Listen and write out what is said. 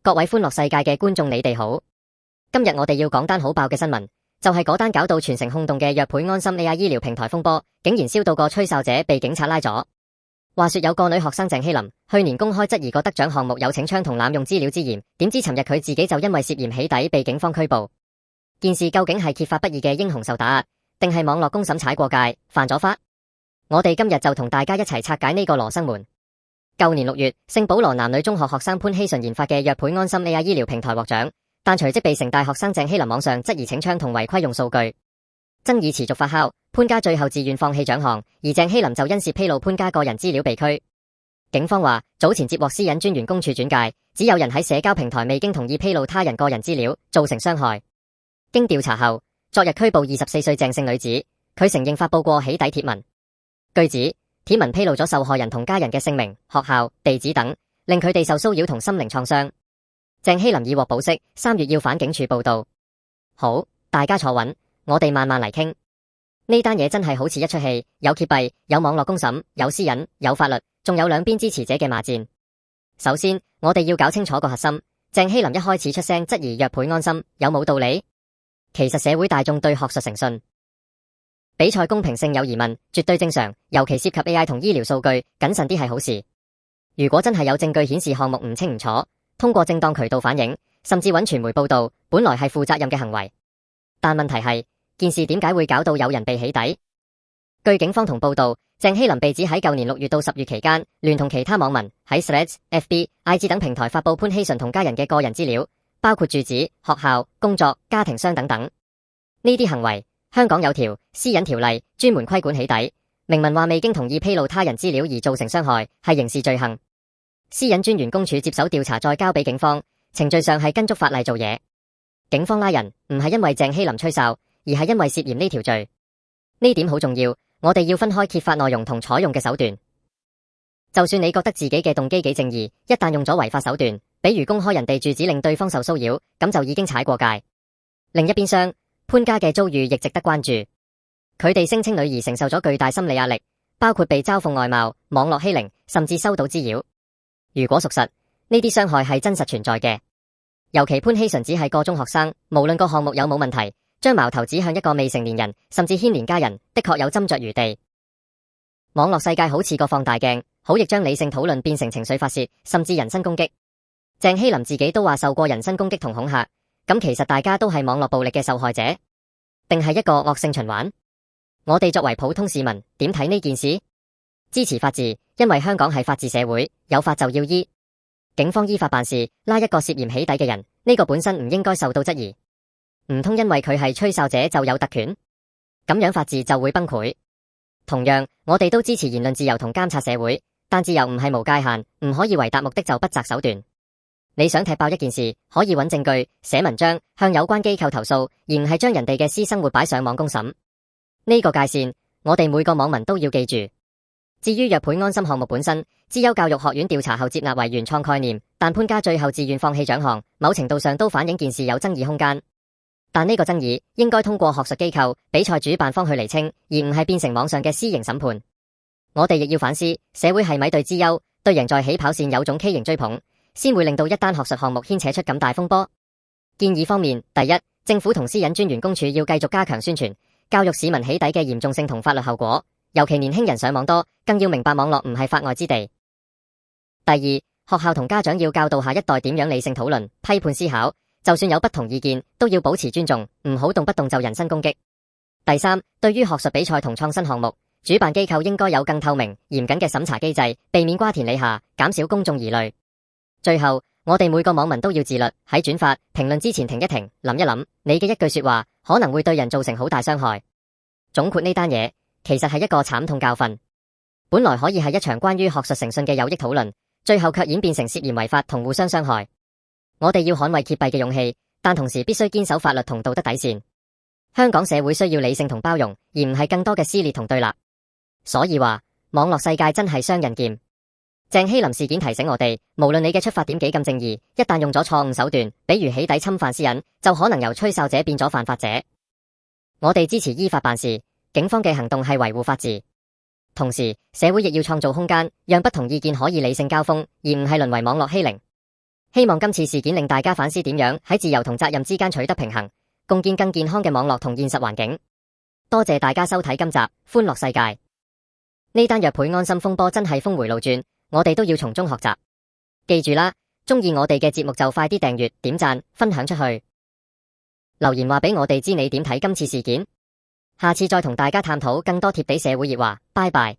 各位歡樂世界嘅觀眾，你哋好。今日我哋要講單好爆嘅新聞，就係嗰單搞到全城轟動嘅藥倍安心 AI 醫療平台風波，竟然燒到個吹哨者被警察拉咗。話說有個女學生鄭希琳，去年公開質疑個得獎項目有請槍同濫用資料之嫌，點知尋日佢自己就因為涉嫌起底被警方拘捕。件事究竟係揭發不義嘅英雄受打壓，定係網絡公審踩過界，犯咗法？我哋今日就同大家一齊拆解呢個羅生門。舊年6月，聖保羅男女中學學生潘希純研發嘅藥倍安心 AI 醫療平台獲獎，但隨即被城大學生鄭希琳網上質疑請槍同違規用數據，爭議持續發酵。潘家最後自願放棄獎項，而鄭希琳就因涉披露潘家個人資料被拘。警方話，早前接獲私隱專員公署轉介，指有人喺社交平台未經同意披露他人個人資料，造成傷害。經調查後，昨日拘捕24歲鄭姓女子，佢承認發布過起底帖文。據指，帖文披露咗受害人同家人嘅姓名、學校、地址等，令佢哋受騷擾同心靈創傷。鄭希琳已獲保釋，3月要返警署報到。好，大家坐穩，我哋慢慢嚟傾。呢單嘢真係好似一出戲，有揭弊，有網絡公審，有私隱，有法律，仲有兩邊支持者嘅罵戰。首先，我哋要搞清楚個核心。鄭希琳一開始出聲質疑藥倍安心，有冇道理？其實社會大眾對學術誠信、比賽公平性有疑問，絕對正常，尤其涉及 AI 同醫療數據，謹慎啲係好事。如果真係有證據顯示項目唔清唔楚，通過正當渠道反映，甚至揾傳媒報道，本來係負責任嘅行為。但問題係，件事點解會搞到有人被起底？據警方同報道，鄭希琳被指喺舊年6月到10月期間，聯同其他網民喺 Threads、FB、IG 等平台發佈潘希純同家人嘅個人資料，包括住址、學校、工作、家庭相等等。呢啲行為，香港有條私隱條例專門規管起底，明文話未經同意披露他人資料而造成傷害，係刑事罪行。私隱專員公署接手調查，再交俾警方，程序上係跟足法例做嘢。警方拉人唔係因為鄭希琳吹哨，而係因為涉嫌呢條罪。呢點好重要，我哋要分開揭發內容同採用嘅手段。就算你覺得自己嘅動機幾正義，一旦用咗違法手段，比如公開人哋住址令對方受騷擾，咁就已經踩過界。另一邊廂，潘家嘅遭遇亦值得關注。佢哋聲稱女兒承受咗巨大心理壓力，包括被嘲諷外貌、網絡欺凌，甚至收到滋擾。如果屬實，呢啲傷害係真實存在嘅。尤其潘希純只係個中學生，無論個項目有冇問題，將矛頭指向一個未成年人，甚至牽連家人，的確有斟酌餘地。網絡世界好似個放大鏡，好易將理性討論變成情緒發洩，甚至人身攻擊。鄭希琳自己都話受過人身攻擊同恐嚇，咁其實大家都係網絡暴力嘅受害者，定係一個惡性循環？我哋作為普通市民，點睇呢件事？支持法治，因為香港係法治社會，有法就要依。警方依法辦事，拉一個涉嫌起底嘅人，呢個本身唔應該受到質疑。唔通因為佢係吹哨者就有特權？咁樣法治就會崩潰。同樣，我哋都支持言論自由同監察社會，但自由唔係無界限，唔可以為達目的就不擇手段。你想踢爆一件事，可以揾證據、寫文章、向有關機構投訴，而唔係將人哋嘅私生活擺上網公審。呢個界線，我哋每個網民都要記住。至於藥倍安心項目本身，資優教育學院調查後接納為原創概念，但潘家最後自願放棄獎項，某程度上都反映件事有爭議空間。但呢個爭議應該通過學術機構、比賽主辦方去釐清，而唔係變成網上嘅私刑審判。我哋亦要反思，社會係咪對資優、對贏在起跑線有種畸形追捧，先會令到一單學術項目牽扯出咁大風波？建議方面，第一，政府同私隱專員公署要繼續加強宣傳，教育市民起底嘅嚴重性同法律後果。尤其年輕人上網多，更要明白網絡唔係法外之地。第二，學校同家長要教導下一代點樣理性討論、批判思考，就算有不同意見，都要保持尊重，唔好動不動就人身攻擊。第三，對於學術比賽同創新項目，主辦機構應該有更透明、嚴謹嘅審查機制，避免瓜田李下，減少公眾疑慮。最後，我哋每個網民都要自律，喺轉發、評論之前停一停，諗一諗，你嘅一句說話可能會對人造成好大傷害。總括呢單嘢，其實係一個慘痛教訓，本來可以係一場關於學術誠信嘅有益討論，最後卻演變成涉嫌違法同互相傷害。我哋要捍衛揭弊嘅勇氣，但同時必須堅守法律同道德底線。香港社會需要理性同包容，而唔係更多嘅撕裂同對立。所以話，網絡世界真係雙刃劍。鄭希琳事件提醒我哋，無論你嘅出發點幾咁正義，一旦用咗錯誤手段，比如起底侵犯私隱，就可能由吹哨者變咗犯法者。我哋支持依法辦事。警方嘅行動係維護法治，同時社會亦要創造空間，讓不同意見可以理性交鋒，而唔係淪為網絡欺凌。希望今次事件令大家反思點樣喺自由同責任之間取得平衡，共建更健康嘅網絡同現實環境。多謝大家收睇今集《歡樂世界》。呢單虐配安心風波真係峰回路轉，我哋都要從中學習。記住啦，鍾意我哋嘅節目就快啲訂閱、點讚、分享出去，留言話俾我哋知你點睇今次事件。下次再同大家探討更多貼地社會熱話。拜拜。